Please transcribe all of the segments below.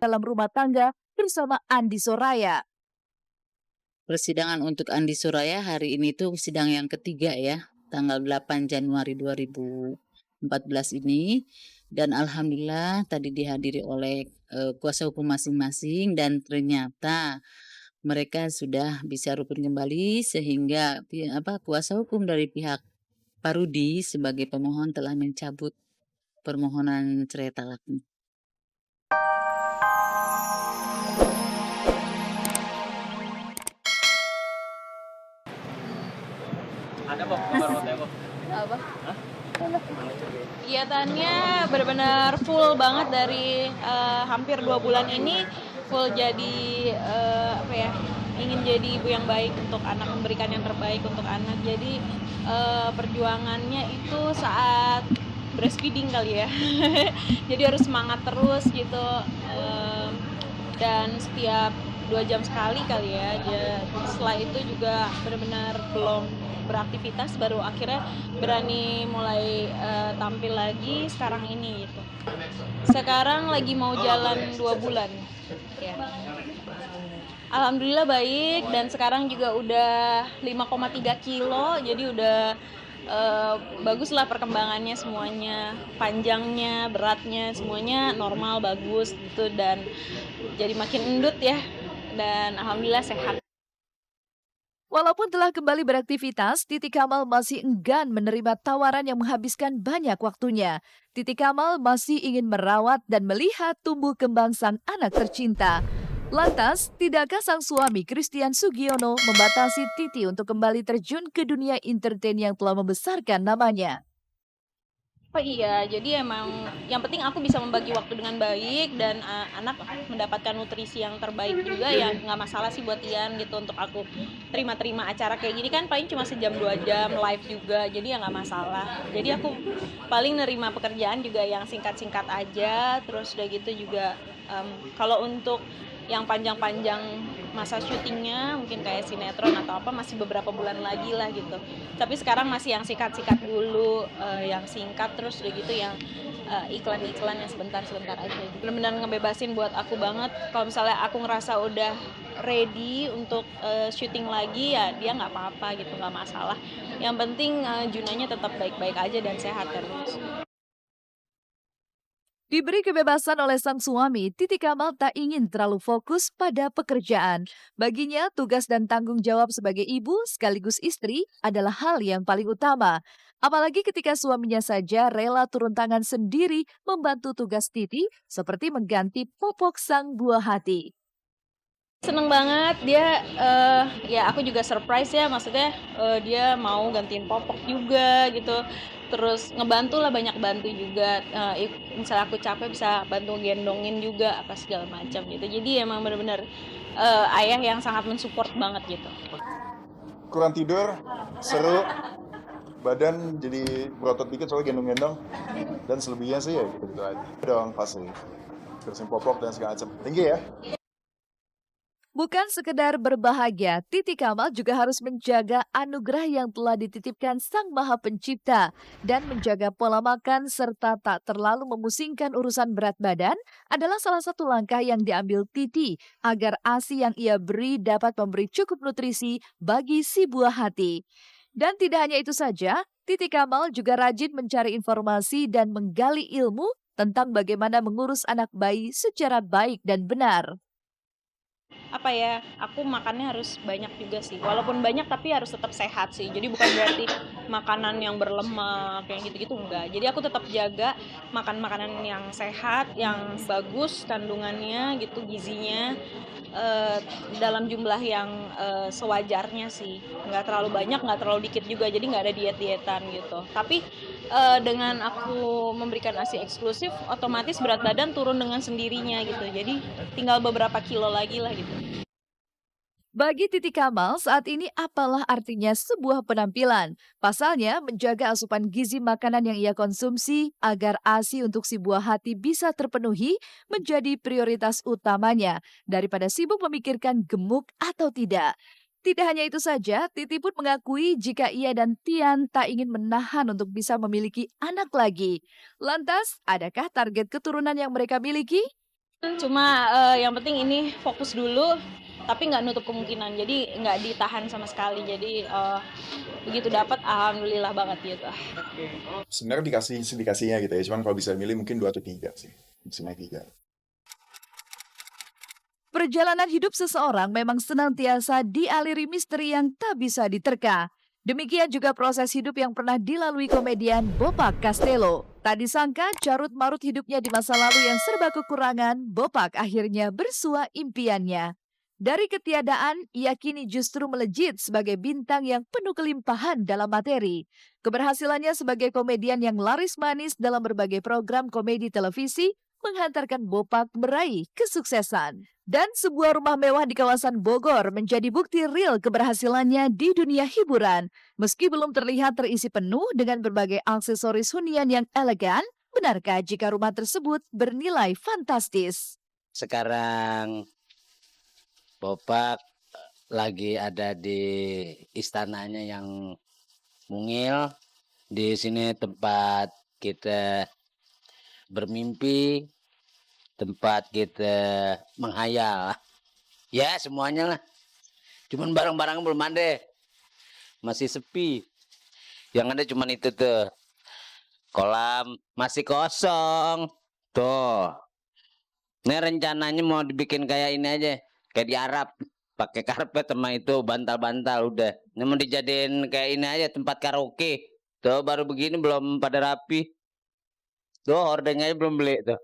dalam rumah tangga bersama Andi Soraya. Persidangan untuk Andi Soraya hari ini tuh sidang yang ketiga ya, tanggal 8 Januari 2014 ini. Dan alhamdulillah tadi dihadiri oleh kuasa hukum masing-masing dan ternyata mereka sudah bisa rukun kembali sehingga kuasa hukum dari pihak Parudi sebagai pemohon telah mencabut permohonan cerai talaknya. Ada kok gambar fotonya kok. Apa? Hah? Kegiatannya benar-benar full banget dari hampir 2 bulan ini, full jadi ingin jadi ibu yang baik untuk anak, memberikan yang terbaik untuk anak. Jadi perjuangannya itu saat breastfeeding kali ya. Jadi harus semangat terus gitu, dan setiap 2 jam sekali kali ya. Setelah itu juga benar-benar belum beraktivitas, baru akhirnya berani mulai tampil lagi sekarang ini gitu. Sekarang lagi mau jalan 2 bulan ya. Alhamdulillah baik, dan sekarang juga udah 5,3 kilo, jadi udah bagus lah perkembangannya semuanya, panjangnya, beratnya, semuanya normal, bagus gitu, dan jadi makin endut ya, dan alhamdulillah sehat. Walaupun telah kembali beraktivitas, Titi Kamal masih enggan menerima tawaran yang menghabiskan banyak waktunya. Titi Kamal masih ingin merawat dan melihat tumbuh kembang sang anak tercinta. Lantas, tidakkah sang suami Christian Sugiono membatasi Titi untuk kembali terjun ke dunia entertain yang telah membesarkan namanya? Oh iya, jadi emang yang penting aku bisa membagi waktu dengan baik, dan anak mendapatkan nutrisi yang terbaik juga, ya nggak masalah sih buat Ian gitu untuk aku terima-terima acara kayak gini, kan paling cuma sejam 2 jam live juga, jadi ya nggak masalah. Jadi aku paling nerima pekerjaan juga yang singkat-singkat aja, terus udah gitu juga kalau untuk yang panjang-panjang masa syutingnya mungkin kayak sinetron atau apa masih beberapa bulan lagi lah gitu. Tapi sekarang masih yang sikat-sikat dulu, yang singkat, terus udah gitu yang iklan-iklan yang sebentar-sebentar aja. Benar-benar ngebebasin buat aku banget. Kalau misalnya aku ngerasa udah ready untuk syuting lagi, ya dia nggak apa-apa gitu, nggak masalah. Yang penting Junanya tetap baik-baik aja dan sehat terus. Diberi kebebasan oleh sang suami, Titi Kamal tak ingin terlalu fokus pada pekerjaan. Baginya, tugas dan tanggung jawab sebagai ibu sekaligus istri adalah hal yang paling utama. Apalagi ketika suaminya saja rela turun tangan sendiri membantu tugas Titi seperti mengganti popok sang buah hati. Seneng banget dia, ya aku juga surprise ya, maksudnya dia mau gantiin popok juga gitu, terus ngebantu lah, banyak bantu juga, misalnya aku capek bisa bantu gendongin juga apa segala macam gitu. Jadi emang bener-bener ayah yang sangat mensupport banget gitu. Kurang tidur, seru, badan jadi berotot dikit soalnya gendong-gendong, dan selebihnya sih ya gitu-gitu aja. Dong pasti, terusin popok dan segala macam. Tinggi ya. Bukan sekedar berbahagia, Titi Kamal juga harus menjaga anugerah yang telah dititipkan Sang Maha Pencipta dan menjaga pola makan serta tak terlalu memusingkan urusan berat badan adalah salah satu langkah yang diambil Titi agar ASI yang ia beri dapat memberi cukup nutrisi bagi si buah hati. Dan tidak hanya itu saja, Titi Kamal juga rajin mencari informasi dan menggali ilmu tentang bagaimana mengurus anak bayi secara baik dan benar. Apa ya, aku makannya harus banyak juga sih. Walaupun banyak tapi harus tetap sehat sih. Jadi bukan berarti makanan yang berlemak yang gitu-gitu, enggak. Jadi aku tetap jaga makan makanan yang sehat, yang bagus kandungannya gitu, gizinya eh, dalam jumlah yang sewajarnya sih. Nggak terlalu banyak, nggak terlalu dikit juga. Jadi nggak ada diet-dietan gitu. Tapi dengan aku memberikan ASI eksklusif, otomatis berat badan turun dengan sendirinya gitu. Jadi tinggal beberapa kilo lagi lah gitu. Bagi Titi Kamal, saat ini apalah artinya sebuah penampilan? Pasalnya, menjaga asupan gizi makanan yang ia konsumsi agar ASI untuk si buah hati bisa terpenuhi menjadi prioritas utamanya daripada sibuk memikirkan gemuk atau tidak. Tidak hanya itu saja, Titi pun mengakui jika ia dan Tian tak ingin menahan untuk bisa memiliki anak lagi. Lantas, adakah target keturunan yang mereka miliki? Cuma yang penting ini fokus dulu, tapi nggak nutup kemungkinan. Jadi nggak ditahan sama sekali. Jadi begitu dapat, alhamdulillah banget gitu. Sebenarnya dikasihnya gitu ya, cuman kalau bisa milih mungkin 2 atau 3 sih, maksimal 3. Perjalanan hidup seseorang memang senantiasa dialiri misteri yang tak bisa diterka. Demikian juga proses hidup yang pernah dilalui komedian Bopak Castello. Tak disangka carut marut hidupnya di masa lalu yang serba kekurangan, Bopak akhirnya bersua impiannya. Dari ketiadaan, ia kini justru melejit sebagai bintang yang penuh kelimpahan dalam materi. Keberhasilannya sebagai komedian yang laris manis dalam berbagai program komedi televisi menghantarkan Bopak meraih kesuksesan. Dan sebuah rumah mewah di kawasan Bogor menjadi bukti real keberhasilannya di dunia hiburan. Meski belum terlihat terisi penuh dengan berbagai aksesoris hunian yang elegan, benarkah jika rumah tersebut bernilai fantastis? Sekarang Bopak lagi ada di istananya yang mungil. Di sini tempat kita bermimpi, tempat kita menghayal. Ya semuanya lah. Cuman barang-barang belum ada. Masih sepi. Yang ada cuman itu tuh. Kolam masih kosong. Tuh. Ini rencananya mau dibikin kayak ini aja. Kayak di Arab. Pakai karpet sama itu bantal-bantal udah. Ini mau dijadiin kayak ini aja tempat karaoke. Tuh baru begini belum pada rapi. Tuh hordengnya aja belum beli tuh.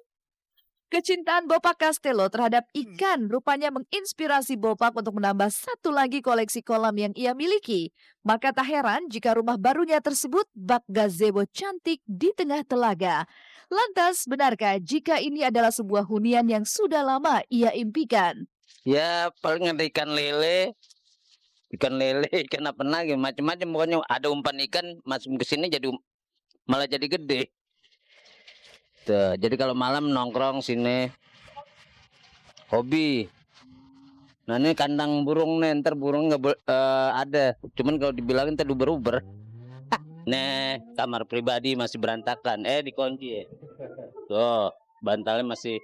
Kecintaan Bopak Castello terhadap ikan rupanya menginspirasi Bopak untuk menambah satu lagi koleksi kolam yang ia miliki. Maka tak heran jika rumah barunya tersebut bak gazebo cantik di tengah telaga. Lantas, benarkah jika ini adalah sebuah hunian yang sudah lama ia impikan? Ya paling ada ikan lele, ikan apa lagi, macam-macam pokoknya ada umpan ikan masuk ke sini jadi malah jadi gede. Tuh, jadi kalau malam nongkrong sini hobi. Nah ini kandang burung nih, ntar burung nggak ada. Cuman kalau dibilangin ntar uber-uber. Nih kamar pribadi masih berantakan, dikunci ya. Tuh bantalnya masih,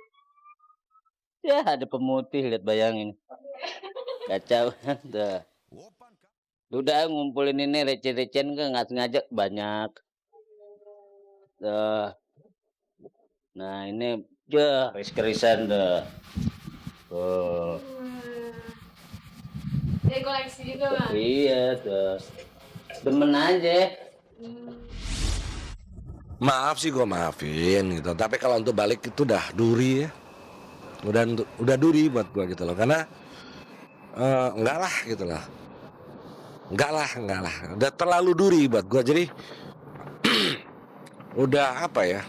ya ada pemutih, lihat bayangin. Kacau. Tuh. Udah ngumpulin ini receh-recehan kan nggak sengaja banyak. Tuh. Nah ini keris-kerisan tuh. Tuh. Koleksi juga, Mas. Iya tuh. Demen aja. Maaf sih gue maafin gitu. Tapi kalau untuk balik itu udah duri ya. Udah duri buat gue gitu loh. Karena enggak lah gitu loh. Enggak lah. Udah terlalu duri buat gue. Jadi udah apa ya.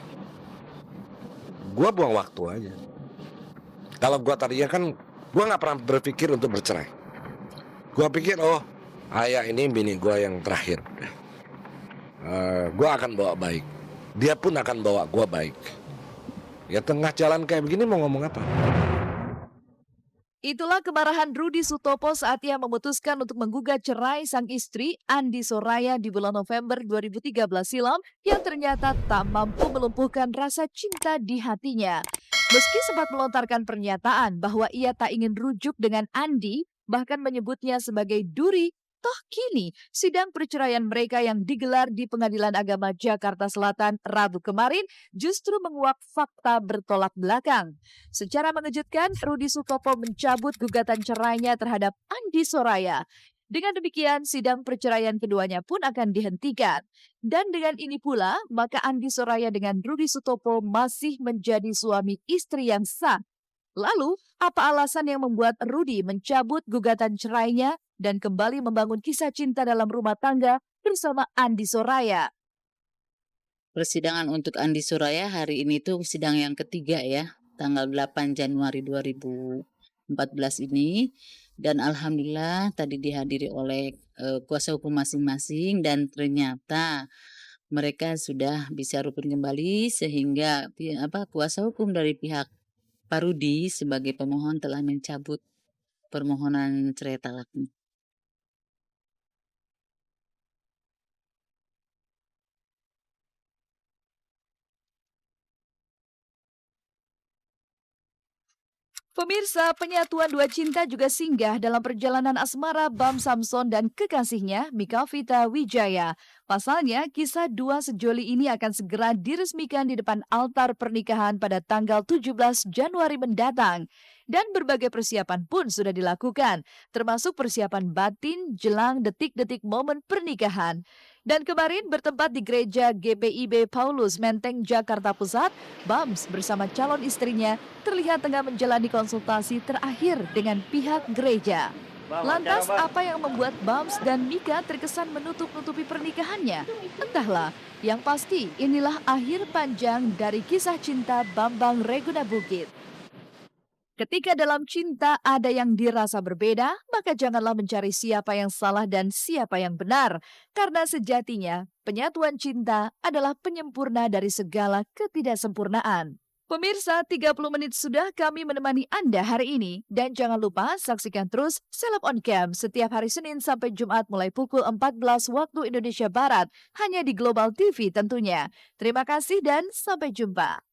Gue buang waktu aja. Kalau gue tadinya kan gue nggak pernah berpikir untuk bercerai. Gue pikir ayah ini bini gue yang terakhir. Gue akan bawa baik. Dia pun akan bawa gue baik. Ya tengah jalan kayak begini mau ngomong apa? Itulah kemarahan Rudi Sutopo saat ia memutuskan untuk menggugat cerai sang istri Andi Soraya di bulan November 2013 silam yang ternyata tak mampu melumpuhkan rasa cinta di hatinya. Meski sempat melontarkan pernyataan bahwa ia tak ingin rujuk dengan Andi, bahkan menyebutnya sebagai duri, toh kini sidang perceraian mereka yang digelar di Pengadilan Agama Jakarta Selatan Rabu kemarin justru menguak fakta bertolak belakang. Secara mengejutkan, Rudi Sutopo mencabut gugatan cerainya terhadap Andi Soraya. Dengan demikian, sidang perceraian keduanya pun akan dihentikan. Dan dengan ini pula, maka Andi Soraya dengan Rudi Sutopo masih menjadi suami istri yang sah. Lalu, apa alasan yang membuat Rudi mencabut gugatan cerainya dan kembali membangun kisah cinta dalam rumah tangga bersama Andi Soraya? Persidangan untuk Andi Soraya hari ini tuh sidang yang ketiga ya, tanggal 8 Januari 2014 ini. Dan alhamdulillah tadi dihadiri oleh kuasa hukum masing-masing dan ternyata mereka sudah bisa rukun kembali sehingga kuasa hukum dari pihak Pak Rudi sebagai pemohon telah mencabut permohonan cerai talaknya. Pemirsa, penyatuan dua cinta juga singgah dalam perjalanan asmara Bam Samson dan kekasihnya Mika Vita Wijaya. Pasalnya, kisah dua sejoli ini akan segera diresmikan di depan altar pernikahan pada tanggal 17 Januari mendatang. Dan berbagai persiapan pun sudah dilakukan, termasuk persiapan batin jelang detik-detik momen pernikahan. Dan kemarin bertempat di gereja GPIB Paulus Menteng, Jakarta Pusat, Bams bersama calon istrinya terlihat tengah menjalani konsultasi terakhir dengan pihak gereja. Lantas apa yang membuat Bams dan Mika terkesan menutup-nutupi pernikahannya? Entahlah, yang pasti inilah akhir panjang dari kisah cinta Bambang Reguna Bukit. Ketika dalam cinta ada yang dirasa berbeda, maka janganlah mencari siapa yang salah dan siapa yang benar. Karena sejatinya, penyatuan cinta adalah penyempurna dari segala ketidaksempurnaan. Pemirsa, 30 menit sudah kami menemani Anda hari ini. Dan jangan lupa saksikan terus Seleb on Cam setiap hari Senin sampai Jumat mulai pukul 14 waktu Indonesia Barat. Hanya di Global TV tentunya. Terima kasih dan sampai jumpa.